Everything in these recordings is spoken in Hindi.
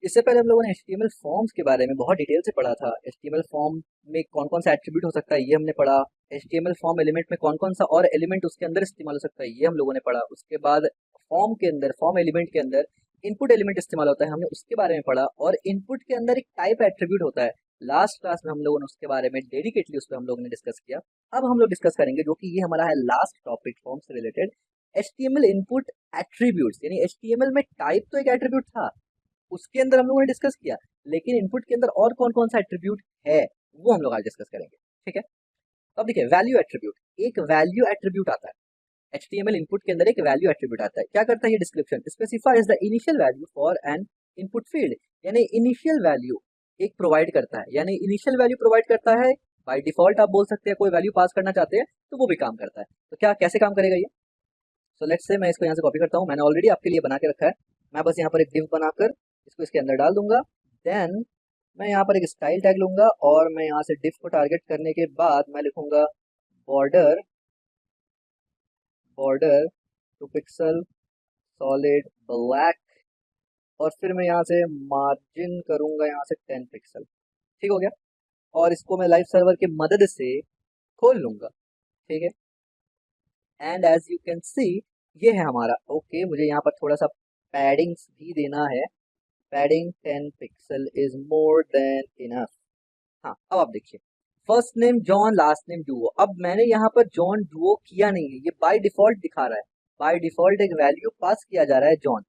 इससे पहले हम लोगों ने HTML फॉर्म्स के बारे में बहुत डिटेल से पढ़ा था। HTML फॉर्म में कौन कौन सा एट्रीब्यूट हो सकता है ये हमने पढ़ा। HTML फॉर्म एलिमेंट में कौन कौन सा और एलिमेंट उसके अंदर इस्तेमाल हो सकता है ये हम लोगों ने पढ़ा। उसके बाद फॉर्म के अंदर, फॉर्म एलिमेंट के अंदर इनपुट एलिमेंट इस्तेमाल होता है, हमने उसके बारे में पढ़ा। और इनपुट के अंदर एक टाइप एट्रीब्यूट होता है, लास्ट क्लास में हम लोगों ने उसके बारे में डेडिकेटली उस पर हम लोगों ने डिस्कस किया। अब हम लोग डिस्कस करेंगे, जो कि ये हमारा है लास्ट टॉपिक फॉर्म से रिलेटेड, HTML इनपुट एट्रीब्यूट्स। यानी HTML में टाइप तो एक एट्रीब्यूट था, उसके अंदर हम लोगों ने डिस्कस किया, लेकिन इनपुट के अंदर और कौन कौन सा एट्रीब्यूट है वो हम लोग आज डिस्कस करेंगे। ठीक है, तो अब देखिए वैल्यू एट्रीब्यूट, एक वैल्यू एट्रीब्यूट आता है। HTML इनपुट के अंदर एक वैल्यू एट्रीब्यूट आता है। क्या करता है ये description, specifies the initial value for an input field. यानी इनिशियल वैल्यू एक प्रोवाइड करता है, यानी इनिशियल वैल्यू प्रोवाइड करता है। बाय डिफॉल्ट आप बोल सकते हैं कोई वैल्यू पास करना चाहते हैं तो वो भी काम करता है। तो क्या कैसे काम करेगा ये, सो लेट्स से मैं इसको यहाँ से कॉपी करता हूँ, मैंने ऑलरेडी आपके लिए बना के रखा है। मैं बस यहाँ पर एक डिव बनाकर इसको इसके अंदर डाल दूंगा। देन मैं यहाँ पर एक स्टाइल टैग लूंगा और मैं यहाँ से डिव को टारगेट करने के बाद मैं लिखूंगा border, border to pixel solid black, और फिर मैं यहाँ से मार्जिन करूंगा यहाँ से 10 पिक्सल। ठीक हो गया, और इसको मैं लाइव सर्वर की मदद से खोल लूंगा। ठीक है, and as you can see ये है हमारा। ओके, मुझे यहाँ पर थोड़ा सा पैडिंग भी देना है। Padding 10 pixel is more than enough. हाँ, अब आप देखिए, first name John, last name Duo. अब मैंने यहाँ पर जॉन डुओ किया नहीं है, ये बाय डिफॉल्ट दिखा रहा है। बाय डिफॉल्ट एक वैल्यू पास किया जा रहा है जॉन।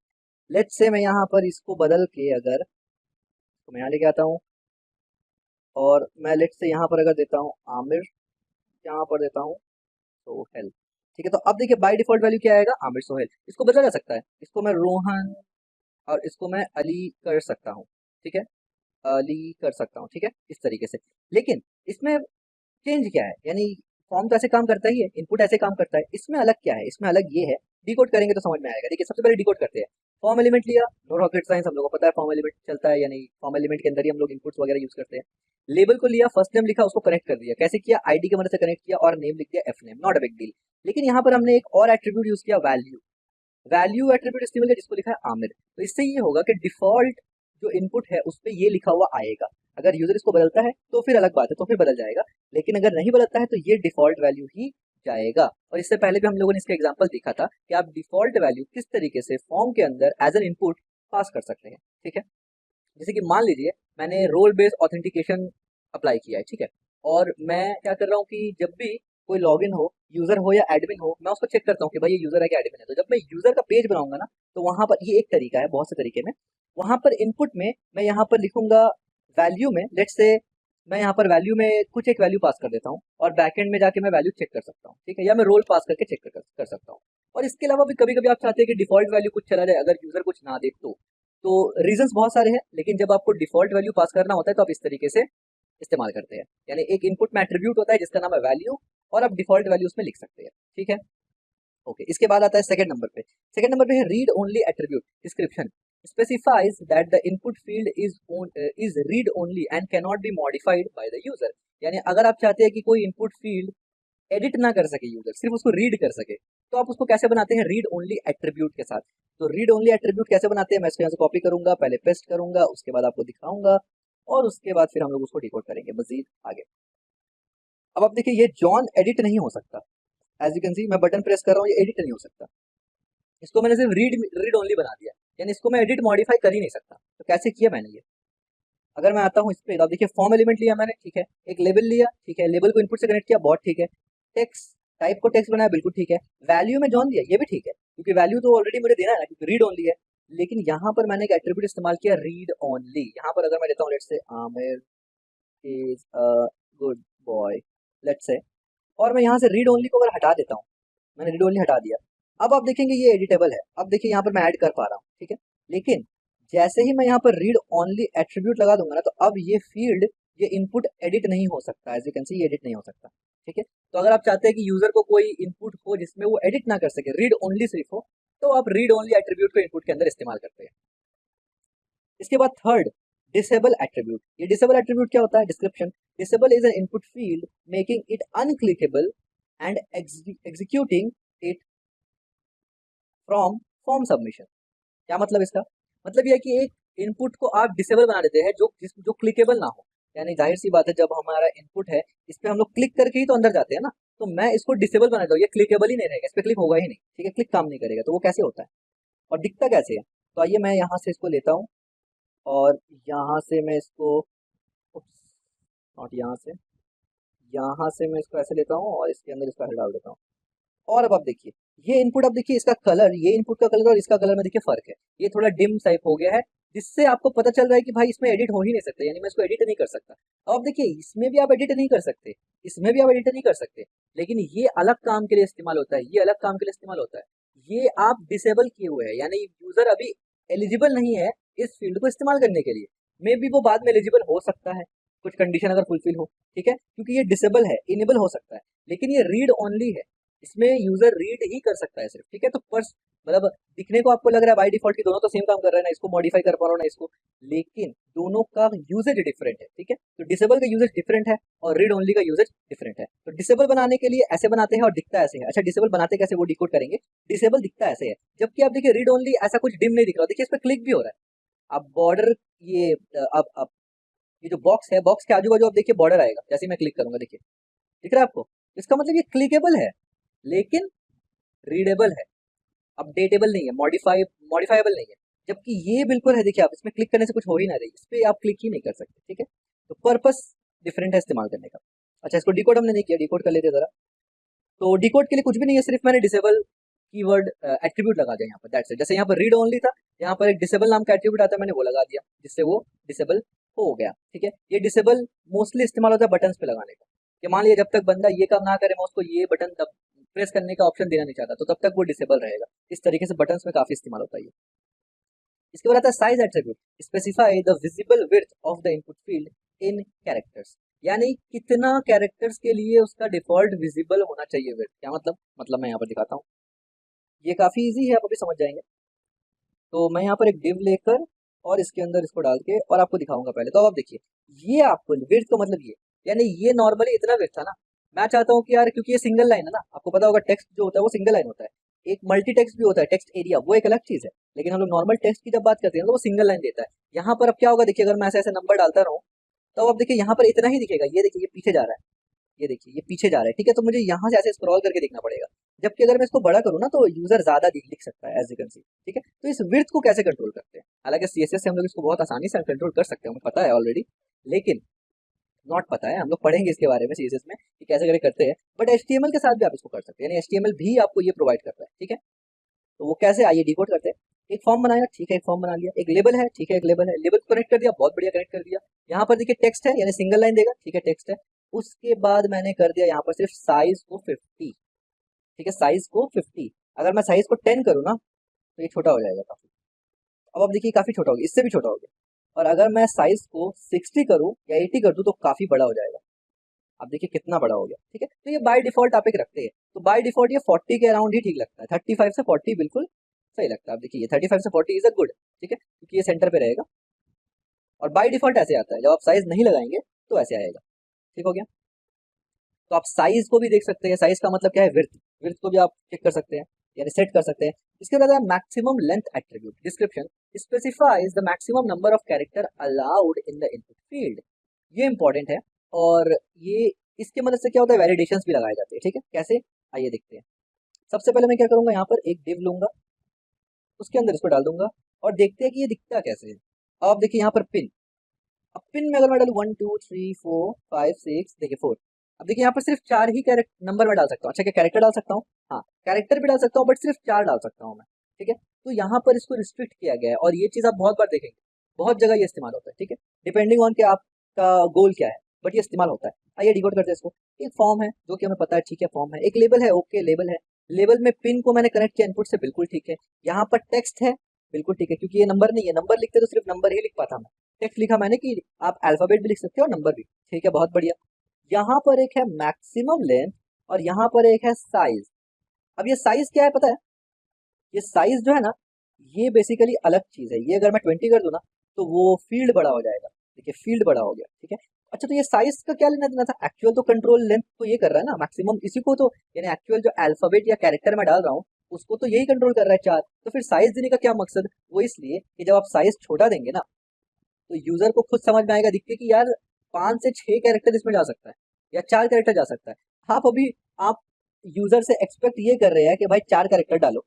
लेट्स से मैं यहाँ पर इसको बदल के अगर तो मैं यहाँ लेके आता हूँ और मैं लेट्स से यहाँ पर अगर देता हूँ आमिर, यहाँ पर देता हूँ सोहेल। ठीक है, तो अब देखिए बाय डिफॉल्ट वैल्यू क्या आएगा, आमिर सोहेल। इसको बदला जा सकता है, इसको मैं रोहन और इसको मैं अली कर सकता हूँ। ठीक है, अली कर सकता हूँ। ठीक है, इस तरीके से। लेकिन इसमें चेंज क्या है, यानी फॉर्म तो ऐसे काम करता ही है, इनपुट ऐसे काम करता है, इसमें अलग क्या है, इसमें अलग ये है। डिकोड करेंगे तो समझ में आएगा। देखिए सबसे पहले डिकोड करते हैं। फॉर्म एलिमेंट लिया, नो रॉकेट साइंस, हम लोगों को पता है फॉर्म एलिमेंट चलता है, यानी फॉर्म एलिमेंट के अंदर ही हम लोग इनपुट्स वगैरह यूज करते हैं। लेबल को लिया, फर्स्ट नेम लिखा, उसको कनेक्ट कर दिया। कैसे किया, आईडी की मदद से कनेक्ट किया और नेम लिख दिया F name, not a big deal. लेकिन यहाँ पर हमने एक और एट्रीब्यूट यूज किया, वैल्यू। वैल्यू एट्रीब्यूट इस्तेमाल किया जिसको लिखा है आमिर। तो इससे ये होगा कि डिफॉल्ट जो इनपुट है उस पर ये लिखा हुआ आएगा। अगर यूजर इसको बदलता है तो फिर अलग बात है, तो फिर बदल जाएगा। लेकिन अगर नहीं बदलता है तो ये डिफॉल्ट वैल्यू ही जाएगा। और इससे पहले भी हम लोगों ने इसका एग्जांपल देखा था कि आप डिफॉल्ट वैल्यू किस तरीके से फॉर्म के अंदर एज एन इनपुट पास कर सकते हैं। ठीक है, जैसे कि मान लीजिए मैंने रोल बेस्ड ऑथेंटिकेशन अप्लाई किया है। ठीक है, और मैं क्या कर रहा हूँ कि जब भी कोई लॉगिन हो, यूजर हो या एडमिन हो, मैं उसको चेक करता हूँ कि भाई ये यूजर है कि एडमिन है। तो जब मैं यूजर का पेज बनाऊंगा ना, तो वहां पर ये एक तरीका है बहुत से तरीके में। वहां पर इनपुट में मैं यहाँ पर लिखूंगा वैल्यू में, लेट्स से मैं यहाँ पर वैल्यू में कुछ एक वैल्यू पास कर देता हूँ और बैकएंड में जाके मैं वैल्यू चेक कर सकता हूँ। ठीक है, या मैं रोल पास करके चेक कर सकता हूँ। और इसके अलावा भी कभी कभी आप चाहते हैं कि डिफॉल्ट वैल्यू कुछ चला जाए, अगर यूजर कुछ ना देख तो रीजंस बहुत सारे हैं, लेकिन जब आपको डिफॉल्ट वैल्यू पास करना होता है तो आप इस तरीके से इस्तेमाल करते हैं। यानी एक इनपुट में एट्रीब्यूट होता है जिसका नाम है वैल्यू, और आप डिफॉल्ट वैल्यू उसमें लिख सकते हैं। ठीक है, ओके। इसके बाद आता है सेकंड नंबर पे। सेकंड नंबर पे है read only attribute description, specifies that the input field is read only and can not be modified by the user. यानी अगर आप चाहते हैं कि कोई इनपुट फील्ड एडिट ना कर सके यूजर, सिर्फ उसको रीड कर सके, तो आप उसको कैसे बनाते हैं, रीड ओनली एट्रीब्यूट के साथ। तो रीड ओनली एट्रीब्यूट कैसे बनाते हैं, मैं इसको यहाँ से कॉपी करूंगा, पहले पेस्ट करूंगा, उसके बाद आपको दिखाऊंगा, और उसके बाद फिर हम लोग उसको डिकोड करेंगे मजीद आगे। अब आप देखिए ये जॉन एडिट नहीं हो सकता। एज यू कैन सी मैं बटन प्रेस कर रहा हूँ, ये एडिट नहीं हो सकता। इसको मैंने सिर्फ रीड ओनली बना दिया, यानी इसको मैं एडिट मॉडिफाई कर ही नहीं सकता। तो कैसे किया मैंने ये, अगर मैं आता हूँ इस पे, तो आप देखिए फॉर्म एलिमेंट लिया मैंने। ठीक है, एक लेबल लिया। ठीक है, लेबल को इनपुट से कनेक्ट किया, बहुत ठीक है। टेक्स्ट टाइप को टेक्स्ट बनाया, बिल्कुल ठीक है। वैल्यू में जॉन दिया, ये भी ठीक है, क्योंकि वैल्यू तो ऑलरेडी मुझे देना है ना, क्योंकि रीड ओनली है। लेकिन यहाँ पर मैंने एक एट्रीब्यूट इस्तेमाल किया, रीड ओनली। यहाँ पर अगर मैं लेता हूँ let's say Aamir is a good boy, let's say, और मैं यहाँ से रीड ओनली को अगर हटा देता हूँ, मैंने रीड ओनली हटा दिया, अब आप देखेंगे ये एडिटेबल है। अब देखिए यहाँ पर मैं ऐड कर पा रहा हूँ। ठीक है, लेकिन जैसे ही मैं यहाँ पर रीड ओनली एट्रीब्यूट लगा दूंगा ना, तो अब ये फील्ड, ये इनपुट एडिट नहीं हो सकता। एज यू कैन सी ये एडिट नहीं हो सकता। ठीक है, तो अगर आप चाहते हैं कि यूजर को कोई इनपुट हो जिसमें वो एडिट ना कर सके, रीड ओनली सिर्फ हो, तो आप रीड ओनली एट्रीब्यूट को इनपुट के अंदर इस्तेमाल करते हैं। इसके बाद थर्ड, डिसेबल एट्रीब्यूट। ये डिसेबल एट्रीब्यूट क्या होता है, description. Disable is an input field making it unclickable and executing it from form submission. क्या मतलब इसका, मतलब यह है कि एक इनपुट को आप डिसेबल बना देते हैं जो क्लिकेबल ना हो। यानी जाहिर सी बात है, जब हमारा इनपुट है इस पे हम लोग क्लिक करके ही तो अंदर जाते हैं ना, तो मैं इसको डिसेबल बना देता हूँ, ये क्लिकेबल ही नहीं रहेगा, इस पे क्लिक होगा ही नहीं, ठीक है, क्लिक काम नहीं करेगा। तो वो कैसे होता है और दिखता कैसे है? तो आइए मैं यहाँ से इसको लेता हूँ और यहाँ से मैं इसको, नॉट यहाँ से मैं इसको ऐसे लेता हूँ और इसके अंदर इसको ऐसे डाल देता हूँ। और अब आप देखिए ये इनपुट, अब देखिए इसका कलर, ये इनपुट का कलर और इसका कलर में देखिए फर्क है, ये थोड़ा डिम टाइप हो गया है, जिससे आपको पता चल रहा है कि भाई इसमें एडिट हो ही नहीं सकता, यानी मैं इसको एडिट नहीं कर सकता। अब आप देखिए इसमें भी आप एडिट नहीं कर सकते, इसमें भी आप एडिट नहीं कर सकते, लेकिन ये अलग काम के लिए इस्तेमाल होता है, ये अलग काम के लिए इस्तेमाल होता है। ये आप डिसेबल किए हुए हैं, यानी यूजर अभी एलिजिबल नहीं है इस फील्ड को इस्तेमाल करने के लिए। मे बी वो बाद में एलिजिबल हो सकता है, कुछ कंडीशन अगर फुलफिल हो, ठीक है, क्योंकि ये डिसेबल है, इनेबल हो सकता है, लेकिन ये रीड ओनली है, इसमें यूजर रीड ही कर सकता है सिर्फ, ठीक है। तो पर्स मतलब दिखने को आपको लग रहा है बाय डिफॉल्ट की दोनों तो सेम काम कर रहे हैं ना, इसको मॉडिफाई कर पा रहा हूँ ना इसको, लेकिन दोनों का यूजेज डिफरेंट है, ठीक है। तो डिसेबल का यूजेज डिफरेंट है और रीड ओनली का यूजेज डिफरेंट है। तो डिसेबल बनाने के लिए ऐसे बनाते हैं और दिखता ऐसे है। अच्छा, डिसेबल बनाते कैसे वो डिकोड करेंगे। डिसेबल दिखता ऐसे है, जबकि आप देखिए रीड ओनली ऐसा कुछ डिम नहीं दिख रहा, देखिए इस पर क्लिक भी हो रहा है। अब बॉर्डर, ये अब ये जो बॉक्स है, बॉक्स के आजू बाजू आप देखिए बॉर्डर आएगा, जैसे मैं क्लिक करूंगा देखिए दिख रहा है आपको। इसका मतलब ये क्लिकेबल है लेकिन रीडेबल है, अपडेटेबल नहीं है, मॉडिफाइबल नहीं है। जबकि ये बिल्कुल है, देखिए आप इसमें क्लिक करने से कुछ हो ही ना रही, इस पर आप क्लिक ही नहीं कर सकते, ठीक है। तो पर्पस डिफरेंट है इस्तेमाल करने का। अच्छा, इसको डिकोड हमने नहीं किया, डिकोड कर लेते जरा। तो डिकोड के लिए कुछ भी नहीं है, सिर्फ मैंने डिसेबल कीवर्ड एट्रीब्यूट लगा दिया यहाँ पर, दैट्स इट। जैसे यहाँ पर रीड ओनली था, यहाँ पर एक डिसेबल नाम का एट्रीब्यूट आता है, मैंने वो लगा दिया, जिससे वो डिसेबल हो गया, ठीक है। ये डिसेबल मोस्टली इस्तेमाल होता है बटन्स पे लगाने का, कि मान लिया जब तक बंदा ये काम ना करे, मैं उसको ये बटन तब प्रेस करने का ऑप्शन देना नहीं चाहता, तो तब तक वो डिसेबल रहेगा। इस तरीके से बटन्स में काफी इस्तेमाल होता है ये। इसके बाद आता है size attribute, specify the visible width of the input field in characters, यानी कितना कैरेक्टर्स के लिए उसका डिफॉल्ट विजिबल होना चाहिए विड्थ। क्या मतलब मैं यहाँ पर दिखाता हूँ, ये काफी इजी है, आप अभी समझ जाएंगे। तो मैं यहाँ पर एक डिव लेकर और इसके अंदर इसको डाल के और आपको दिखाऊंगा पहले। तो अब आप देखिए, ये आपको विड्थ का मतलब ये, यानी ये नॉर्मली इतना विड्थ था ना, मैं चाहता हूँ कि यार, क्योंकि ये सिंगल लाइन है ना, आपको पता होगा टेक्स्ट जो होता है वो सिंगल लाइन होता है, एक मल्टी टेक्स्ट भी होता है, टेक्स्ट एरिया वो एक अलग चीज है, लेकिन हम लोग नॉर्मल टेक्स्ट की जब बात करते हैं तो वो सिंगल लाइन देता है। यहाँ पर अब क्या होगा, देखिए अगर मैं ऐसे ऐसे नंबर डालता रहूँ, तो अब देखिए यहाँ पर इतना ही दिखेगा, ये देखिए ये पीछे जा रहा है, ये देखिए ये पीछे जा रहा है, ठीक है। तो मुझे यहाँ से ऐसे स्क्रॉल करके देखना पड़ेगा, जबकि अगर मैं इसको बड़ा करूँ ना तो यूजर ज्यादा लिख सकता है, एज यू कैन सी, ठीक है। तो इस विड्थ को कैसे कंट्रोल करते हैं, हालांकि सीएसएस से हम लोग इसको बहुत आसानी से कंट्रोल कर सकते हैं, हमें पता है ऑलरेडी, लेकिन नॉट पता है, हम लोग पढ़ेंगे इसके बारे में सीएसएस में कि कैसे कैसे करते हैं। बट एचटीएमएल के साथ भी आप इसको कर सकते हैं, यानी एचटीएमएल भी आपको ये प्रोवाइड करता है, ठीक है। तो वो कैसे, आइए डिकोड करते हैं। एक फॉर्म बनाया, ठीक है, एक फॉर्म बना लिया, एक लेबल है, ठीक है, एक लेबल है, लेबल को कनेक्ट कर दिया, बहुत बढ़िया कनेक्ट कर दिया। यहाँ पर देखिए टेक्स्ट है, यानी सिंगल लाइन देगा, ठीक है, टेक्स्ट है। उसके बाद मैंने कर दिया यहाँ पर सिर्फ साइज को 50, ठीक है, साइज को 50। अगर मैं साइज को 10 करूँ ना तो ये छोटा हो जाएगा काफी। अब आप देखिए काफी छोटा हो गया, इससे भी छोटा हो गया। और अगर मैं साइज को 60 करूँ या 80 कर दूँ तो काफी बड़ा हो जाएगा। अब देखिए कितना बड़ा हो गया, ठीक है। तो ये बाय डिफॉल्ट आप एक रखते हैं, तो बाय डिफॉल्ट ये 40 के अराउंड ही ठीक लगता है, 35 से 40 बिल्कुल सही लगता है। अब देखिए ये 35 से 40 इज अ गुड, ठीक है, क्योंकि ये सेंटर पे रहेगा। और बाय डिफॉल्ट ऐसे आता है, जब आप साइज नहीं लगाएंगे तो ऐसे आएगा, ठीक हो गया। तो आप साइज को भी देख सकते हैं, साइज का मतलब क्या है, विड्थ, विड्थ को भी आप चेक कर सकते हैं, यानी सेट कर सकते हैं। इसके बाद maximum length attribute description specifies the maximum number of character allowed in the input field, ये इंपॉर्टेंट है। और ये इसके मदद से क्या होता है, वैलिडेशंस भी लगाए जाते हैं, ठीक है, कैसे आइए देखते हैं। सबसे पहले मैं क्या करूंगा, यहाँ पर एक डिव लूंगा, उसके अंदर इसको डाल दूंगा और देखते हैं कि ये दिखता कैसे है। अब आप देखिए यहाँ पर पिन, अब पिन में अगर मैं डालू 1 2 3 4 5 6, देखिए 4। अब देखिए यहाँ पर सिर्फ 4 ही कैरेक्टर नंबर में डाल सकता हूँ। अच्छा, क्या कैरेक्टर डाल सकता हूँ, हाँ कैरेक्टर भी डाल सकता हूँ, बट सिर्फ 4 डाल सकता हूँ मैं, ठीक है। तो यहाँ पर इसको रिस्ट्रिक्ट किया गया है और ये चीज आप बहुत बार देखेंगे, बहुत जगह ये इस्तेमाल होता है, ठीक है, डिपेंडिंग ऑन कि आपका गोल क्या है, बट ये इस्तेमाल होता है। आइए डिकोड करते हैं इसको। एक फॉर्म है जो कि हमें पता है, ठीक है, फॉर्म है। एक लेबल है, ओके लेबल है, लेबल में पिन को मैंने कनेक्ट किया इनपुट से, बिल्कुल ठीक है। यहाँ पर टेक्स्ट है, बिल्कुल ठीक है, क्योंकि ये नंबर नहीं है, नंबर लिखते तो सिर्फ नंबर ही लिख पाता मैं, टेक्स्ट लिखा मैंने कि आप अल्फाबेट भी लिख सकते हो और नंबर भी, ठीक है, बहुत बढ़िया। यहाँ पर एक है मैक्सिमम लेंथ और यहाँ पर एक है साइज। अब ये साइज क्या है पता है, ये साइज जो है ना, ये बेसिकली अलग चीज है। ये अगर मैं 20 कर दूं ना तो वो फील्ड बड़ा हो जाएगा, देखिए फील्ड बड़ा हो गया, ठीक है। अच्छा, तो ये साइज का क्या लेना देना था, एक्चुअल तो कंट्रोल लेंथ तो ये कर रहा है ना मैक्सिमम, इसी को तो, यानी एक्चुअल जो अल्फाबेट या कैरेक्टर मैं डाल रहा हूँ उसको तो यही कंट्रोल कर रहा है 4, तो फिर साइज देने का क्या मकसद? वो इसलिए कि जब आप साइज छोटा देंगे ना, तो यूजर को खुद समझ में आएगा, दिख के कि यार 5 से 6 कैरेक्टर इसमें जा सकता है या 4 कैरेक्टर जा सकता है। आप यूजर से एक्सपेक्ट ये कर रहे हैं कि भाई 4 कैरेक्टर डालो,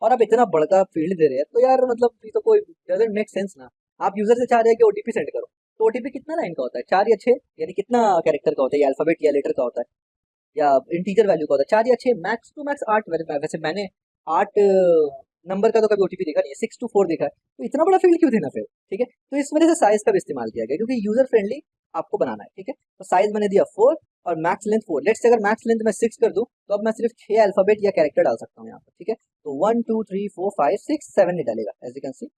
और आप इतना बड़का फील्ड दे रहे हैं, तो यार मतलब ये तो कोई डजंट मेक सेंस ना। आप यूजर से चाह रहे हैं कि ओटीपी सेंड करो, तो ओटीपी कितना लाइन का होता है? 4 या 6, यानी कितना कैरेक्टर का होता है? या अल्फाबेट या लेटर का होता है या इंटीजर वैल्यू का होता है? 4 या 6, मैक्स टू मैक्स 8। वैसे मैंने 8 नंबर का तो कभी ओटीपी देखा नहीं है, 6 to 4 देखा है। तो इतना बड़ा फील्ड क्यों देना फिर? ठीक है, तो इस वजह से साइज का भी इस्तेमाल किया गया, क्योंकि यूजर फ्रेंडली आपको बनाना है। ठीक है, तो साइज मैंने दिया 4 और मैक्स लेंथ 4। लेट्स से अगर मैक्स लेंथ मैं 6 कर दूं, तो अब मैं सिर्फ 6 अल्फाबेट या कैरेक्टर डाल सकता हूँ यहाँ पर। ठीक है, तो 1 2 3 4 5 6 7 नहीं डालेगा, एज यू कैन सी।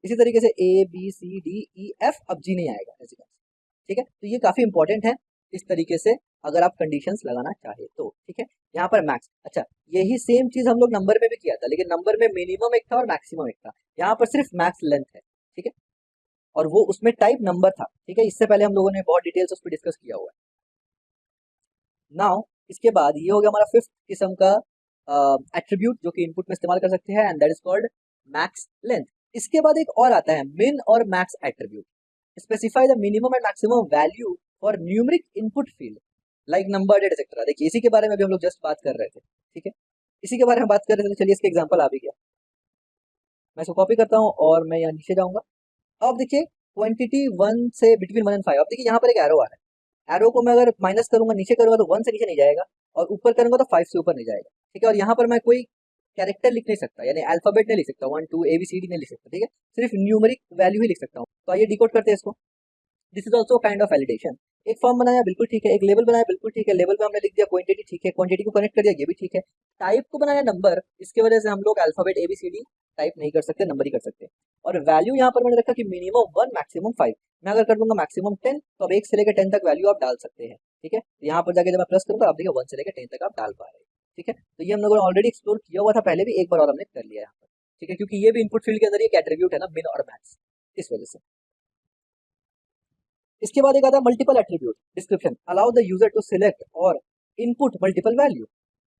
इसी तरीके से ABCDEF, अब जी नहीं आएगा, एज यू कैन सी। ठीक है, तो ये काफी इंपॉर्टेंट है इस तरीके से, अगर आप कंडीशंस लगाना चाहे तो। ठीक है, यहाँ पर मैक्स, अच्छा यही सेम चीज हम लोग नंबर में भी किया था, लेकिन नंबर में मिनिमम एक था और मैक्सिमम एक था। यहाँ पर सिर्फ मैक्स लेंथ है। ठीक है, और वो उसमें टाइप नंबर था। ठीक है, इससे पहले हम लोगों ने बहुत डिटेल्स उस पर डिस्कस किया हुआ है। नाउ इसके बाद ये हो गया हमारा फिफ्थ किस्म का एट्रीब्यूट जो कि इनपुट में इस्तेमाल कर सकते हैं, and that is called max length. इसके बाद एक और आता है मिन और max attribute. Specify the minimum and maximum value for numeric input field like number, date, etcetera. देखिए इसी के बारे में भी हम लोग जस्ट बात कर रहे थे। ठीक है, इसी के बारे में बात कर रहे थे, तो चलिए इसके एग्जांपल आ भी गया। मैं इसको कॉपी करता हूँ और मैं यहाँ नीचे जाऊंगा। अब देखिए क्वांटिटी 1 से बिटवीन 1 and 5। अब देखिए यहाँ पर एक एरो आ रहा है, एरो को मैं अगर माइनस करूंगा, नीचे करूंगा, तो 1 से नीचे नहीं जाएगा, और ऊपर करूंगा तो 5 से ऊपर नहीं जाएगा। ठीक है, और यहाँ पर मैं कोई कैरेक्टर लिख नहीं सकता, यानी अल्फाबेट नहीं लिख सकता, 1 2 ABCD नहीं लिख सकता। ठीक है, सिर्फ न्यूमेरिक वैल्यू ही लिख सकता हूँ। तो आइए डिकोड करते हैं इसको। This is also kind of validation. एक फॉर्म बनाया, बिल्कुल ठीक है। एक लेबल बनाया, बिल्कुल ठीक है। लेबल में हमने लिख दिया क्वांटिटी, ठीक है। क्वांटिटी को कनेक्ट कर दिया, ये भी ठीक है। टाइप को बनाया नंबर, इसके वजह से हम लोग अल्फाबेट ABCD टाइप नहीं कर सकते, नंबर ही कर सकते हैं। और वैल्यू यहाँ पर मैंने रखा कि मिनिमम 1 मैक्सिमम 5। मैं अगर कर दूंगा मैक्सिमम 10, तो अब 1 से लेकर 10 तक वैल्यू आप डाल सकते हैं। ठीक है, तो यहाँ पर जाके जब मैं प्लस करूंगा, आप देखिए 1 से लेकर 10 तक आप डाल पा रहे हैं। ठीक है, तो ये हम लोगों ने ऑलरेडी एक्सप्लोर किया हुआ था पहले भी, एक बार और हमने कर लिया यहाँ पर। ठीक है, क्योंकि ये भी इनपुट फील्ड के अंदर एक एट्रीब्यूट है ना, मिन और मैक्स, इस वजह से। इसके बाद एक आता है multiple attribute description. Allow the user to select और इनपुट मल्टीपल वैल्यू।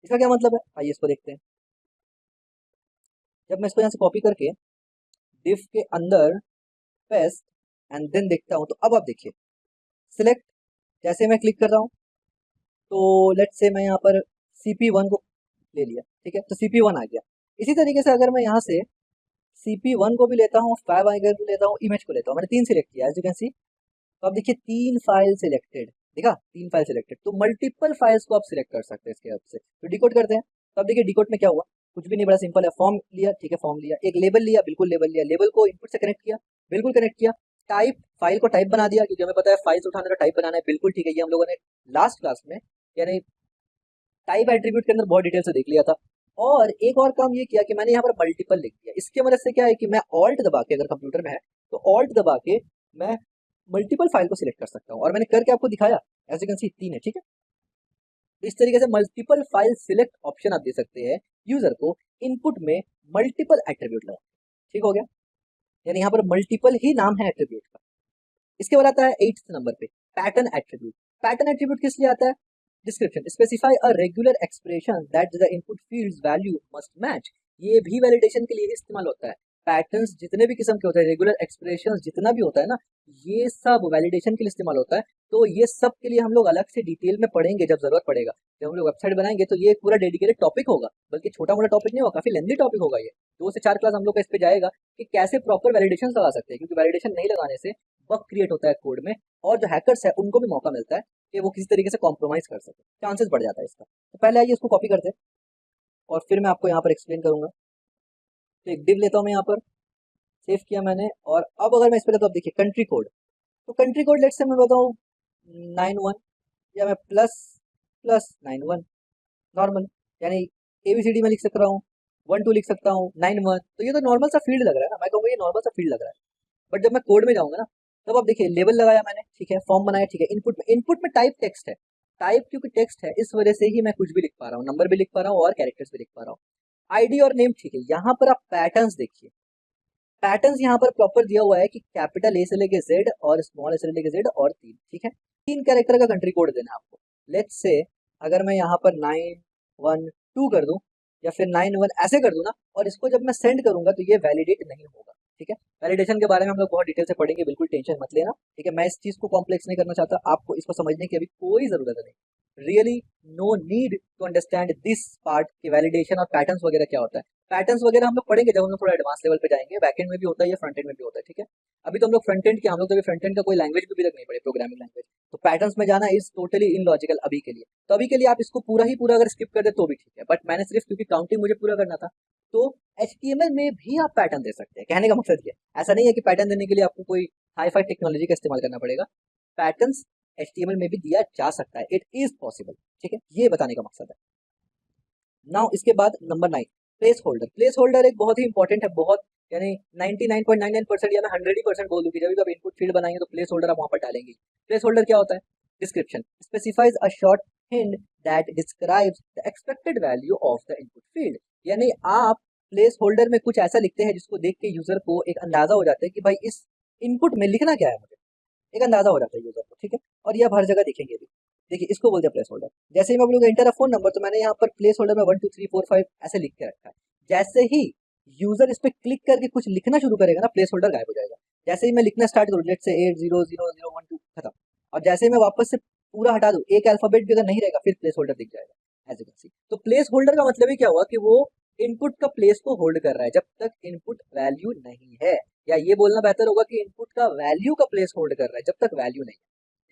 इसका क्या मतलब है, आइए इसको देखते हैं। जब मैं इसको यहाँ से कॉपी करके div के अंदर पेस्ट एंड देन देखता हूँ, तो अब आप देखिए सिलेक्ट, जैसे मैं क्लिक कर रहा हूँ, तो लेट्स से मैं यहाँ पर CP1 को ले लिया। ठीक है, तो CP1 आ गया। इसी तरीके से अगर मैं यहाँ से CP1 को भी लेता हूँ, 5 आइगर को लेता हूँ, इमेज को लेता हूँ, मैंने 3 सिलेक्ट किया, एज यू कैन सी। तो अब देखिए 3 फाइल सिलेक्टेड, देखा 3 फाइल सिलेक्टेड। तो मल्टीपल फाइल्स को आप सिलेक्ट कर सकते हैं इसके हेल्प से। तो डिकोड करते हैं, तो अब देखिए डिकोड में क्या हुआ, कुछ भी नहीं, बड़ा सिंपल है। फॉर्म लिया, ठीक है, फॉर्म लिया। एक लेबल लिया, बिल्कुल लेबल लिया। लेबल को इनपुट से कनेक्ट किया, बिल्कुल कनेक्ट किया। टाइप, फाइल को टाइप बना दिया, क्योंकि हमें पता है फाइल्स उठाने का टाइप बनाना है, बिल्कुल ठीक है। ये हम लोगों ने लास्ट क्लास में, यानी टाइप एट्रीब्यूट के अंदर बहुत डिटेल से देख लिया था। और एक और काम ये किया कि मैंने यहाँ पर मल्टीपल लिख दिया। इसके मदद से क्या है कि मैं ऑल्ट दबा के, अगर कंप्यूटर में है तो ऑल्ट दबा के मैं मल्टीपल फाइल को सिलेक्ट कर सकता हूँ, और मैंने करके आपको दिखाया, एज यू कैन सी 3 है। ठीक है, तो इस तरीके से मल्टीपल फाइल सिलेक्ट ऑप्शन आप दे सकते हैं यूजर को इनपुट में मल्टीपल एट्रीब्यूट लगा। ठीक हो गया, यानी यहाँ पर मल्टीपल ही नाम है एट्रीब्यूट का। इसके बाद आता है 8th नंबर पे पैटर्न एट्रीब्यूट। पैटर्न एट्रीब्यूट किस लिए आता है? Description. Specify a regular expression that the input fields value must match. ये भी वैलिडेशन के लिए ही इस्तेमाल होता है। पैटर्न्स जितने भी किस्म के होते हैं, रेगुलर एक्सप्रेशंस जितना भी होता है ना, ये सब वैलिडेशन के लिए इस्तेमाल होता है। तो ये सब के लिए हम लोग अलग से डिटेल में पढ़ेंगे जब जरूरत पड़ेगा। जब हम लोग वेबसाइट बनाएंगे तो ये एक पूरा डेडिकेटेड टॉपिक होगा, बल्कि छोटा मोटा टॉपिक नहीं होगा, काफी लेंदी टॉपिक होगा ये। 2 से 4 क्लास हम लोग का इस पे जाएगा कि कैसे प्रॉपर वैलिडेशन लगा सकते हैं, क्योंकि वैलिडेशन नहीं लगाने से बग क्रिएट होता है कोड में, और जो हैकर्स है उनको भी मौका मिलता है कि वो किसी तरीके से कॉम्प्रोमाइज कर सके, चांसेस बढ़ जाता है इसका। तो पहले आइए इसको कॉपी करते हैं और फिर मैं आपको यहाँ पर एक्सप्लेन करूंगा। तो एक डिव लेता हूँ मैं यहाँ पर, सेव किया मैंने, और अब अगर मैं इस पर लेता हूँ, अब देखिए कंट्री कोड। तो कंट्री कोड लेट्स से मैं बताऊँ 91, या मैं प्लस प्लस 91 नॉर्मल, यानी ABCD में लिख सकता हूँ, 1 2 लिख सकता हूँ, 9 1। तो ये तो नॉर्मल सा फील्ड लग रहा है ना, मैं कहूँगा ये नॉर्मल सा फील्ड लग रहा है। बट जब मैं कोड में जाऊंगा ना, तब आप देखिए लेबल लगाया मैंने, ठीक है, फॉर्म बनाया, ठीक है। इनपुट में टाइप टेक्स्ट है। टाइप क्योंकि टेक्स्ट है, इस वजह से ही मैं कुछ भी लिख पा रहा हूँ, नंबर भी लिख पा रहा हूँ और कैरेक्टर्स भी लिख पा रहा हूँ। आईडी और नेम, ठीक है। यहाँ पर आप पैटर्न्स देखिए, पैटर्न्स यहाँ पर प्रॉपर दिया हुआ है कि कैपिटल A से लेके Z और स्मॉल a से लेके Z और 3, ठीक है। 3 कैरेक्टर का कंट्री कोड देना है आपको। लेट्स से अगर मैं यहाँ पर 9 1 2 कर दूं, या फिर 9 1 ऐसे कर दूं ना, और इसको जब मैं सेंड करूंगा तो ये वैलिडेट नहीं होगा। ठीक है, वैलिडेशन के बारे में हम लोग बहुत डिटेल से पढ़ेंगे, बिल्कुल टेंशन मत लेना। ठीक है, मैं इस चीज को कॉम्प्लेक्स नहीं करना चाहता, आपको इसको समझने की अभी कोई जरूरत नहीं, really no need to understand this part की वैलिडेशन और पैटर्न्स वगैरह क्या होता है। पैटर्न्स वगैरह हम लोग पढ़ेंगे जब हम लोग थोड़ा एडवांस लेवल पे जाएंगे, बैकएंड में भी होता है या फ्रंट एंड में भी होता है। ठीक है, अभी तो हम लोग फ्रंट एंड के, हम लोग तो अभी फ्रंट एंड का कोई लैंग्वेज भी तक नहीं पढ़े, प्रोग्रामिंग लैंग्वेज। तो पैटर्न्स में जाना इज टोटली इनलॉजिकल अभी के लिए। तो अभी के लिए आप इसको पूरा ही पूरा अगर स्किप कर दे तो भी ठीक है, बट मैंने सिर्फ क्योंकि काउंटिंग मुझे पूरा करना था, तो HTML में भी आप पैटर्न दे सकते हैं। कहने का मकसद ये, ऐसा नहीं है कि पैटर्न देने के लिए आपको कोई हाई फाई टेक्नोलॉजी का इस्तेमाल करना पड़ेगा। पैटर्न्स HTML में भी दिया जा सकता है, इट इज पॉसिबल। ठीक है, ये बताने का मकसद है। नाउ इसके बाद number 9, place holder. Place holder एक बहुत ही इंपॉर्टेंट है, बहुत, यानी 99.99% या मैं 100% बोल दूं कि जब भी आप इनपुट फील्ड बनाएंगे तो प्लेस होल्डर आप वहां पर डालेंगे। प्लेस होल्डर क्या होता है? Description specifies a short hint that describes the expected value of the input field. यानी आप प्लेस होल्डर में कुछ ऐसा लिखते हैं जिसको देख के यूजर को एक अंदाजा हो जाता है कि भाई इस इनपुट में लिखना क्या है, मुझे एक अंदाजा हो जाता है यूजर को। ठीक है, और ये आप हर जगह दिखेंगे भी। देखिए, इसको बोलते हैं प्लेस होल्डर। जैसे ही मैं बोलूंगा एंटर अ फोन नंबर, तो मैंने यहाँ पर प्लेस होल्डर में 1 2 3 4 5 ऐसे लिख के रखा है। जैसे ही यूजर इस पे क्लिक करके कुछ लिखना शुरू करेगा ना, प्लेस होल्डर गायब हो जाएगा। जैसे ही मैं लिखना स्टार्ट करूँ, लेट से 8 0 0 0 1 2 खत्म, और जैसे ही मैं वापस से पूरा हटा दूं, एक अल्फाबेट भी अगर नहीं रहेगा, फिर प्लेस होल्डर दिख जाएगा एज यू कैन सी। तो प्लेस होल्डर का मतलब ही क्या हुआ कि वो इनपुट का प्लेस को होल्ड कर रहा है जब तक इनपुट वैल्यू नहीं है, या ये बोलना बेहतर होगा कि इनपुट का वैल्यू का प्लेस होल्ड कर रहा है जब तक वैल्यू नहीं है।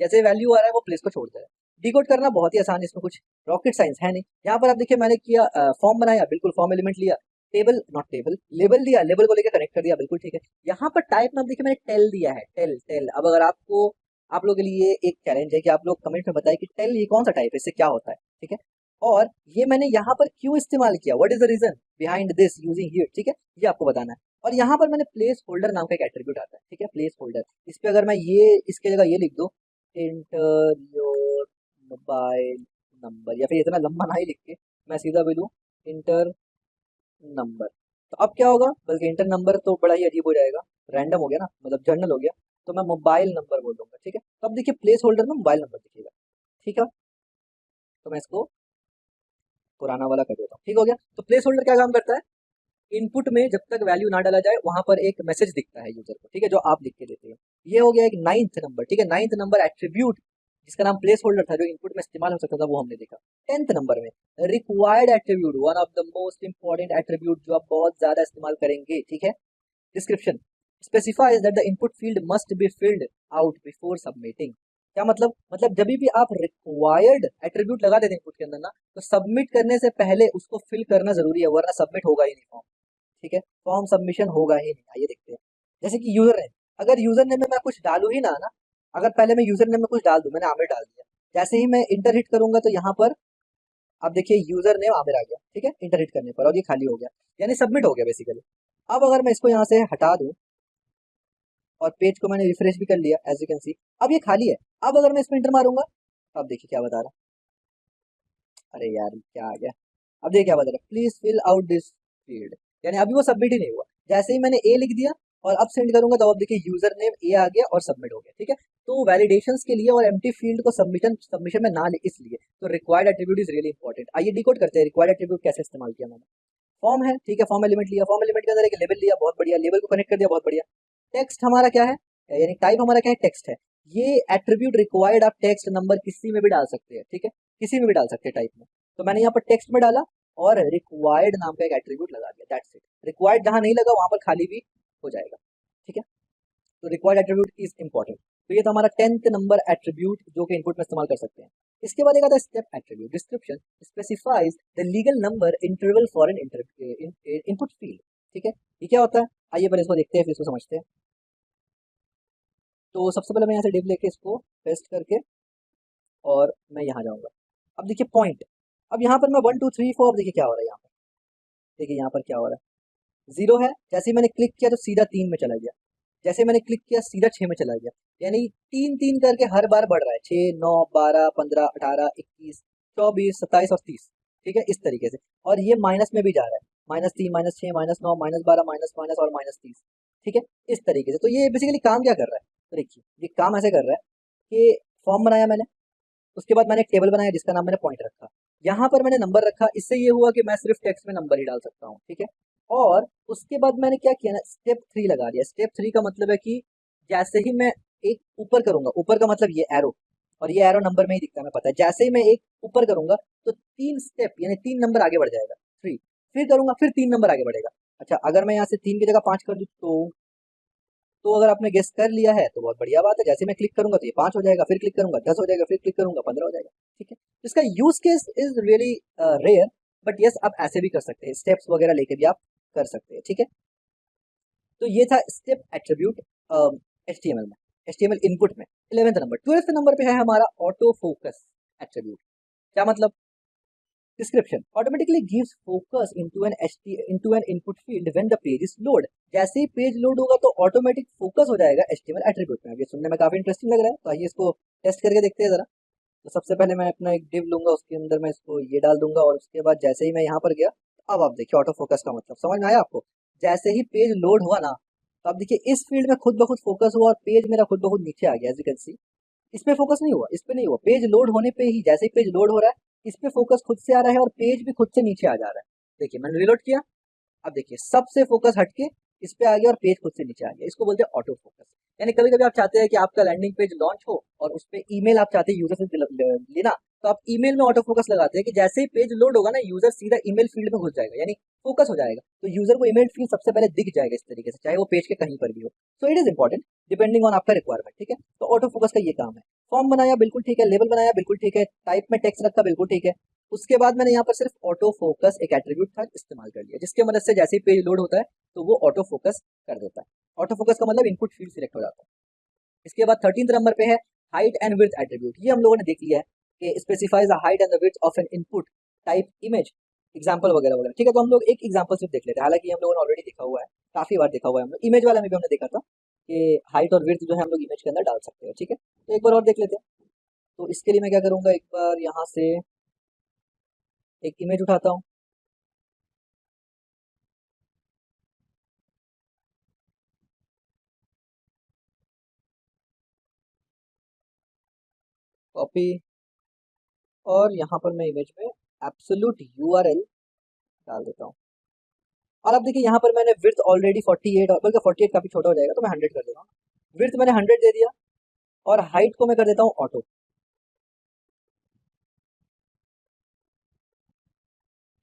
जैसे वैल्यू आ रहा है वो प्लेस को छोड़ दे रहा है। डिकोड करना बहुत ही आसान है, इसमें कुछ रॉकेट साइंस है नहीं। यहाँ पर आप देखिए, मैंने किया फॉर्म बनाया, बिल्कुल फॉर्म एलिमेंट लिया, टेबल नॉट टेबल, लेबल दिया, लेबल को लेकर कनेक्ट कर दिया, बिल्कुल ठीक है। यहाँ पर टाइप में आप देखिए मैंने टेल दिया है, टेल टेल। अब अगर आपको, आप लोगों के लिए एक चैलेंज है कि आप लोग कमेंट में बताएं कि टेल ये कौन सा टाइप है, इससे क्या होता है। ठीक है, और ये मैंने यहाँ पर क्यों इस्तेमाल किया, what is the reason behind this using here. ठीक है, ये आपको बताना है। और यहाँ पर मैंने प्लेस होल्डर नाम का एक एट्रीब्यूट आता है। ठीक है, प्लेस होल्डर, इस पे अगर मैं ये इसके जगह ये लिख दूं, इंटर योर मोबाइल नंबर, या फिर इतना लंबा ना ही लिख के मैं सीधा भी दूं इंटर नंबर, तो अब क्या होगा, बल्कि इंटर नंबर तो बड़ा ही अजीब हो जाएगा, रैंडम हो गया ना, मतलब जर्नल हो गया। तो मैं मोबाइल नंबर बोल दूंगा। ठीक है, तो अब देखिए प्लेस होल्डर में मोबाइल नंबर दिखेगा। ठीक है, तो मैं इसको पुराना वाला कर देता हूँ। ठीक हो गया। तो प्लेस होल्डर क्या काम करता है, इनपुट में जब तक वैल्यू ना डाला जाए वहां पर एक मैसेज दिखता है यूजर को। ठीक है, जो आप लिख के देते हैं। ये हो गया एक 9th नंबर। ठीक है, 9th नंबर एट्रीब्यूट जिसका नाम प्लेस होल्डर था, जो इनपुट में इस्तेमाल हो सकता था, वो हमने देखा। 10th नंबर में required attribute, one of the most important attribute जो आप बहुत ज्यादा इस्तेमाल करेंगे। ठीक है, description specifies that the input field must be filled out before submitting. क्या मतलब जब भी आप रिक्वायर्ड एट्रीब्यूट लगा देते हैं इनपुट के अंदर ना, तो सबमिट करने से पहले उसको फिल करना जरूरी है, वरना सबमिट होगा ही नहीं फॉर्म। ठीक है, फॉर्म सबमिशन होगा ही नहीं। आइए देखते हैं, जैसे कि यूजर नेम, अगर यूजर नेम में मैं कुछ डालू ही ना, अगर पहले मैं यूजर नेम में कुछ डाल दूं, मैंने आमिर डाल दिया, जैसे ही मैं इंटर हिट करूंगा तो यहाँ पर आप देखिए यूजर नेम आमिर आ गया। ठीक है, इंटर हिट करने पर, और ये खाली हो गया, यानी सबमिट हो गया बेसिकली। अब अगर मैं इसको यहाँ से हटा दूं और पेज को मैंने रिफ्रेश भी कर लिया, एज यू कैन सी अब ये खाली है। अब अगर मैं इसमें इंटर मारूंगा, अब देखिए क्या बता रहा है, अरे यार क्या आ गया, अब देखिए क्या बता रहा है, please fill out this field, यानी अभी वो सबमिट ही नहीं हुआ। जैसे ही मैंने ए लिख दिया और अब सेंड करूंगा, तो अब देखिए यूजर नेम ए आ गया और सबमिट हो गया। ठीक है, तो वैलिडेशंस के लिए और एम्प्टी फील्ड को सबमिशन में ना ले, इसलिए तो required attribute is really important. आइए डिकोड करते हैं रिक्वायर्ड एट्रीब्यूट कैसे इस्तेमाल किया मैंने। फॉर्म है, ठीक है, फॉर्म एलिमेंट लिया, फॉर्म एलिमेंट के अंदर एक लेबल लिया, बहुत बढ़िया, लेबल को कनेक्ट कर दिया, बहुत बढ़िया। टेक्स्ट हमारा क्या है, यानी टाइप हमारा क्या है, टेक्स्ट है। ये एट्रीब्यूट रिक्वायर्ड आप टेक्स्ट नंबर किसी में भी डाल सकते हैं। ठीक है, किसी में भी डाल सकते हैं टाइप में। तो मैंने यहाँ पर टेक्स्ट में डाला और रिक्वायर्ड नाम का एक एट्रीब्यूट लगा दिया, दैट्स इट। रिक्वायर्ड जहां नहीं लगा वहां पर खाली भी हो जाएगा। ठीक है, तो रिक्वायर्ड एट्रीब्यूट इज इंपॉर्टेंट। तो ये तो हमारा 10th नंबर एट्रीब्यूट जो कि इनपुट में इस्तेमाल कर सकते हैं। इसके बाद एक आता है step attribute. Description specifies the legal number interval for an input field. ठीक है, ये क्या होता है, आइए पहले इसको देखते हैं फिर इसको समझते हैं। तो सबसे पहले मैं यहाँ से डिव लेके इसको पेस्ट करके और मैं यहाँ जाऊंगा। अब देखिए पॉइंट, अब यहाँ पर मैं 1 2 3 4, अब देखिए क्या हो रहा है यहाँ पर, देखिए यहाँ पर क्या हो रहा है, 0 है। जैसे ही मैंने क्लिक किया तो सीधा 3 में चला गया, जैसे मैंने क्लिक किया सीधा 6 में चला गया, यानी 3 3 करके हर बार बढ़ रहा है, 6 9 12 15 18 21 24 27 और 30। ठीक है, इस तरीके से, और ये माइनस में भी जा रहा है, -3 -6 -9 -12 माइनस माइनस और -30। ठीक है, इस तरीके से। तो ये बेसिकली काम क्या कर रहा है, तो देखिए ये काम ऐसे कर रहा है कि फॉर्म बनाया मैंने, उसके बाद मैंने एक टेबल बनाया जिसका नाम मैंने पॉइंट रखा, यहाँ पर मैंने नंबर रखा, इससे ये हुआ कि मैं सिर्फ टेक्स्ट में नंबर ही डाल सकता हूँ, ठीक है। और उसके बाद मैंने क्या किया ना, स्टेप 3 लगा दिया। स्टेप 3 का मतलब है कि जैसे ही मैं एक ऊपर करूंगा, ऊपर का मतलब ये एरो, और ये एरो नंबर में ही दिखता है, मैं पता है, जैसे ही मैं एक ऊपर करूंगा तो 3 स्टेप यानी 3 नंबर आगे बढ़ जाएगा, 3, फिर करूंगा फिर 3 नंबर आगे बढ़ेगा। अच्छा, अगर मैं यहाँ से 3 की जगह 5 कर दूँ तो अगर आपने गेस कर लिया है तो बहुत बढ़िया बात है, जैसे मैं क्लिक करूंगा तो ये 5 हो जाएगा, फिर क्लिक करूंगा 10 हो जाएगा, फिर क्लिक करूंगा 15 हो जाएगा, ठीक है। तो इसका use case is really rare, but yes आप ऐसे भी कर सकते हैं, स्टेप्स वगैरह लेके भी आप कर सकते हैं, ठीक है। तो ये था स्टेप एट्रीब्यूट एचटीएमएल में, एचटीएमएल इनपुट में। 11th नंबर, 12th नंबर पे है हमारा ऑटो फोकस एट्रीब्यूट। क्या मतलब? Description automatically gives focus into an input field when the page is load। जैसे ही पेज लोड होगा तो ऑटोमेटिक फोकस हो जाएगा HTML एट्रीब्यूट में। ये सुनने में काफी इंटरेस्टिंग लग रहा है, तो आइए इसको टेस्ट करके देखते हैं जरा। तो सबसे पहले मैं अपना एक डिव लूंगा, उसके अंदर मैं इसको ये डाल दूंगा, और उसके बाद जैसे ही मैं यहाँ पर गया, अब आप देखिए ऑटो फोकस का मतलब समझ में आया आपको। जैसे ही पेज लोड हुआ ना, तो आप देखिए इस फील्ड में खुद ब खुद फोकस हुआ और पेज मेरा खुद ब खुद नीचे आ गया, एज यू कैन सी। इस पे फोकस नहीं हुआ, इस पे नहीं हुआ, पेज लोड होने पे ही, जैसे ही पेज लोड हो रहा है, इस पे फोकस खुद से आ रहा है और पेज भी खुद से नीचे आ जा रहा है। देखिए मैंने रिलोड किया, अब देखिए सबसे फोकस हटके इस पे आ गया और पेज खुद से नीचे आ गया, इसको बोलते हैं ऑटो फोकस। यानी कभी कभी आप चाहते हैं कि आपका लैंडिंग पेज लॉन्च हो और उस पे ईमेल आप चाहते हैं यूजर से लेना, तो आप ईमेल में ऑटो फोकस लगाते हैं कि जैसे ही पेज लोड होगा ना, यूजर सीधा ईमेल फील्ड में घुस जाएगा, यानी फोकस हो जाएगा, तो यूजर को ईमेल फील्ड सबसे पहले दिख जाएगा इस तरीके से, चाहे वो पेज के कहीं पर भी हो। So it is important depending on आपका रिक्वायरमेंट, ठीक है। तो ऑटो फोकस का ये काम है। फॉर्म बनाया बिल्कुल ठीक है, लेबल बनाया बिल्कुल ठीक है, टाइप में टेक्स्ट रखा बिल्कुल ठीक है। उसके बाद मैंने यहाँ पर सिर्फ ऑटो फोकस एक एट्रीब्यूट था इस्तेमाल कर लिया, जिसके मदद से जैसे ही पेज लोड होता है तो वो ऑटो फोकस कर देता है। ऑटो फोकस का मतलब इनपुट फील्ड सिलेक्ट हो जाता है। इसके बाद 13th नंबर पे है हाइट एंड विड्थ एट्रीब्यूट। ये हम लोगों ने देख लिया है कि specifies the height and the width of N input type image, example वगैरह वगैरह, ठीक है। तो हम लोग एक एग्जाम्पल सिर्फ देख लेते हैं, हालांकि हम लोगों ने ऑलरेडी देखा हुआ है, काफी बार देखा हुआ है हम लोग, इमेज वाला में भी हमने देखा था कि हाइट और विड्थ जो है हम लोग इमेज के अंदर डाल सकते हैं, ठीक है। तो एक बार और देख लेते हैं। तो इसके लिए मैं क्या करूंगा, एक बार यहाँ से एक इमेज उठाता हूँ, कॉपी, और यहाँ पर मैं इमेज में एब्सोल्यूट यूआरएल डाल देता हूँ। और अब देखिए यहाँ पर मैंने विड्थ ऑलरेडी 48, और बल्कि 48 काफी छोटा हो जाएगा तो मैं 100 कर देता हूँ। विड्थ मैंने 100 दे दिया, और हाइट को मैं कर देता हूँ ऑटो,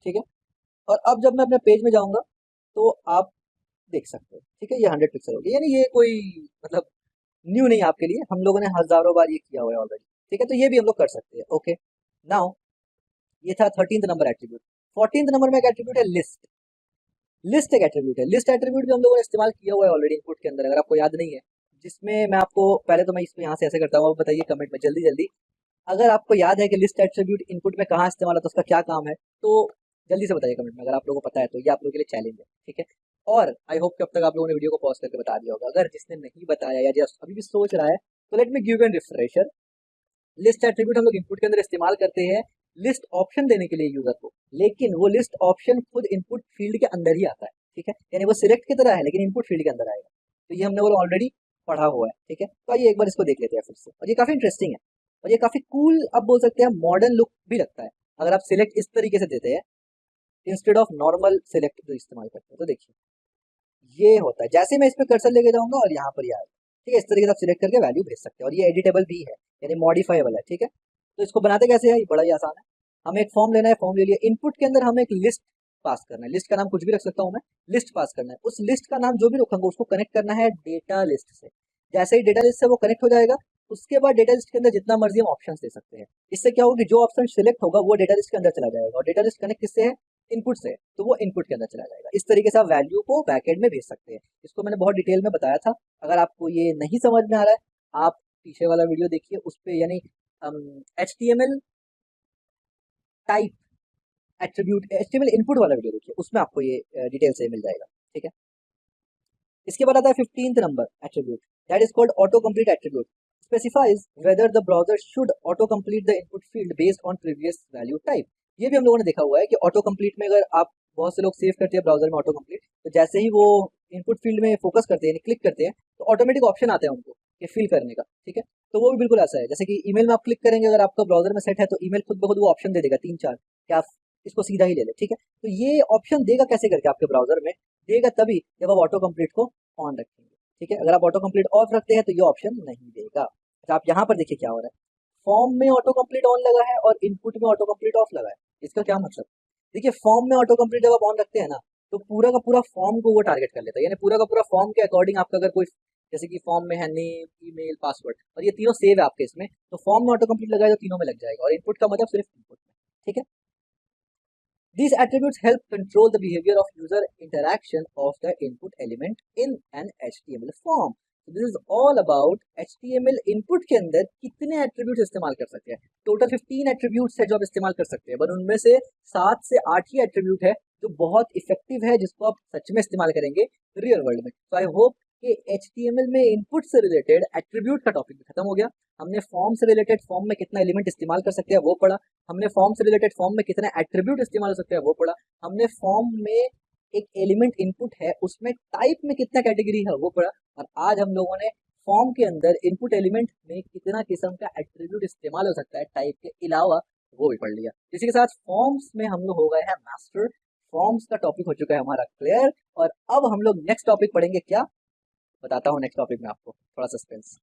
ठीक है। और अब जब मैं अपने पेज में जाऊंगा तो आप देख सकते हो, ठीक है, ये 100 पिक्सल हो गया, यानी ये कोई मतलब न्यू नहीं है आपके लिए, हम लोगों ने हजारों बार ये किया हुआ है ऑलरेडी, ठीक है। तो ये भी हम लोग कर सकते हैं, ओके। नाउ ये था 13th number attribute. 14th number में एक एट्रीब्यूट है लिस्ट। लिस्ट एक एट्रीब्यूट है, लिस्ट एट्रीब्यूट भी हम लोगों ने इस्तेमाल किया हुआ है ऑलरेडी इनपुट के अंदर, अगर आपको याद नहीं है, जिसमें मैं आपको पहले तो मैं इसको यहाँ से ऐसे करता हूँ, आप बताइए कमेंट में जल्दी जल्दी, अगर आपको याद है कि लिस्ट एट्रीब्यूट इनपुट में कहाँ इस्तेमाल होता है, उसका क्या काम है, तो जल्दी से बताइए कमेंट में, अगर आप लोगों को पता है तो ये आप लोगों के लिए चैलेंज है, ठीक है। और आई होप कि अब तक आप लोगों ने वीडियो को पॉज करके बता दिया होगा, अगर जिसने नहीं बताया या जस्ट अभी भी सोच रहा है, तो let me give an refresher. List attribute हम लोग इनपुट के अंदर इस्तेमाल करते हैं लिस्ट ऑप्शन देने के लिए यूजर को, लेकिन वो लिस्ट ऑप्शन खुद इनपुट फील्ड के अंदर ही आता है, ठीक है, यानी वो सिलेक्ट की तरह है लेकिन इनपुट फील्ड के अंदर आएगा। तो ये हमने वो ऑलरेडी पढ़ा हुआ है, ठीक है। तो आइए एक बार इसको देख लेते हैं फिर से, और ये काफी इंटरेस्टिंग है, और ये काफी कूल आप बोल सकते हैं, मॉडर्न लुक भी लगता है अगर आप सिलेक्ट इस तरीके से देते हैं इंस्टेड ऑफ नॉर्मल सिलेक्ट जो इस्तेमाल करते हैं। तो देखिए ये होता है, जैसे मैं इस पर कर्सर लेके जाऊंगा और यहाँ पर ही आएगा, ठीक है, इस तरीके से आप सिलेक्ट करके वैल्यू भेज सकते हैं, और ये एडिटेबल भी है, यानी मॉडिफाइबल है, ठीक है। तो इसको बनाते कैसे है, ये बड़ा ही आसान है। हमें एक फॉर्म लेना है, फॉर्म ले लिया, इनपुट के अंदर हमें एक लिस्ट पास करना है, लिस्ट का नाम कुछ भी रख सकता हूँ मैं, लिस्ट पास करना है, उस लिस्ट का नाम जो भी रखूंगा उसको कनेक्ट करना है डेटा लिस्ट से। जैसे ही डेटा लिस्ट से वो कनेक्ट हो जाएगा, उसके बाद डेटा लिस्ट के अंदर जितना मर्जी हम ऑप्शन दे सकते हैं, इससे क्या होगा कि जो ऑप्शन सिलेक्ट होगा वो डेटा लिस्ट के अंदर चला जाएगा, और डेटा लिस्ट कनेक्ट किससे है, इनपुट से, तो वो इनपुट के अंदर चला जाएगा। इस तरीके से आप वैल्यू को बैकएंड में भेज सकते हैं। इसको मैंने बहुत डिटेल में बताया था, अगर आपको ये नहीं समझ में आ रहा है आप पीछे वाला वीडियो देखिए, उस पर यानी HTML type attribute, HTML input वाला वीडियो देखिए, उसमें आपको ये डिटेल से मिल जाएगा, ठीक है। इसके बाद आता है 15th number attribute, that is called auto complete attribute. Specifies whether the browser should auto complete the input field based on previous value type. ये भी हम लोगों ने देखा हुआ है कि ऑटो कंप्लीट में अगर आप, बहुत से लोग सेव करते हैं ब्राउजर में ऑटो कंप्लीट, तो जैसे ही वो इनपुट फील्ड में फोकस करते हैं, क्लिक करते हैं, तो ऑटोमेटिक ऑप्शन आता है उनको कि फिल करने का, ठीक है। तो वो भी बिल्कुल ऐसा है, जैसे कि ईमेल में आप क्लिक करेंगे, अगर आपका ब्राउजर में सेट है तो ईमेल खुद ब खुद वो ऑप्शन दे देगा 3-4 कि आप इसको सीधा ही ले लें, ठीक है। तो ये ऑप्शन देगा कैसे करके आपके ब्राउजर में, देगा तभी जब आप ऑटो कंप्लीट को ऑन रखेंगे, ठीक है। अगर आप ऑटो कंप्लीट ऑफ रखते हैं तो ये ऑप्शन नहीं देगा। अच्छा, आप यहाँ पर देखिए क्या हो रहा है, फॉर्म में ऑटो कंप्लीट ऑन लगा है और इनपुट में ऑटो कंप्लीट ऑफ लगा है। इसका क्या मतलब, देखिए फॉर्म में ऑटो कंप्लीट जब आप ऑन रखते हैं ना, तो पूरा का पूरा फॉर्म को वो टारगेट कर लेता है, यानी पूरा का पूरा फॉर्म के अकॉर्डिंग आपका अगर कोई, जैसे कि फॉर्म में है नेम, ईमेल, पासवर्ड, और ये तीनों सेव है आपके इसमें, तो फॉर्म में ऑटो कंप्लीट लगा है तो तीनों में लग जाएगा, और इनपुट का मतलब सिर्फ इनपुट में, ठीक है। These attributes help control the behavior of user interaction of the input element in an HTML form. So this is all about HTML input के अंदर कितने attributes इस्तेमाल कर सकते हैं। टोटल 15 attributes है जो आप इस्तेमाल कर सकते हैं, पर उनमें से 7 से 8 ही attribute है जो बहुत इफेक्टिव है, जिसको आप सच में इस्तेमाल करेंगे रियल वर्ल्ड में। तो आई होप कि HTML में इनपुट से रिलेटेड एट्रीब्यूट का टॉपिक खत्म हो गया। हमने फॉर्म से रिलेटेड फॉर्म में कितना एलिमेंट इस्तेमाल कर सकते हैं वो पढ़ा, हमने फॉर्म से रिलेटेड फॉर्म में कितने एट्रीब्यूट इस्तेमाल हो सकते हैं वो पढ़ा, हमने फॉर्म में एक एलिमेंट इनपुट है उसमें टाइप में कितना कैटेगरी है वो पढ़ा, और आज हम लोगों ने फॉर्म के अंदर इनपुट एलिमेंट में कितना किस्म का एट्रीब्यूट इस्तेमाल हो सकता है टाइप के अलावा वो भी पढ़ लिया। इसी के साथ फॉर्म्स में हम लोग हो गए हैं मास्टर, फॉर्म्स का टॉपिक हो चुका है हमारा क्लियर, और अब हम लोग नेक्स्ट टॉपिक पढ़ेंगे क्या, बताता हूँ नेक्स्ट टॉपिक में आपको, थोड़ा सस्पेंस।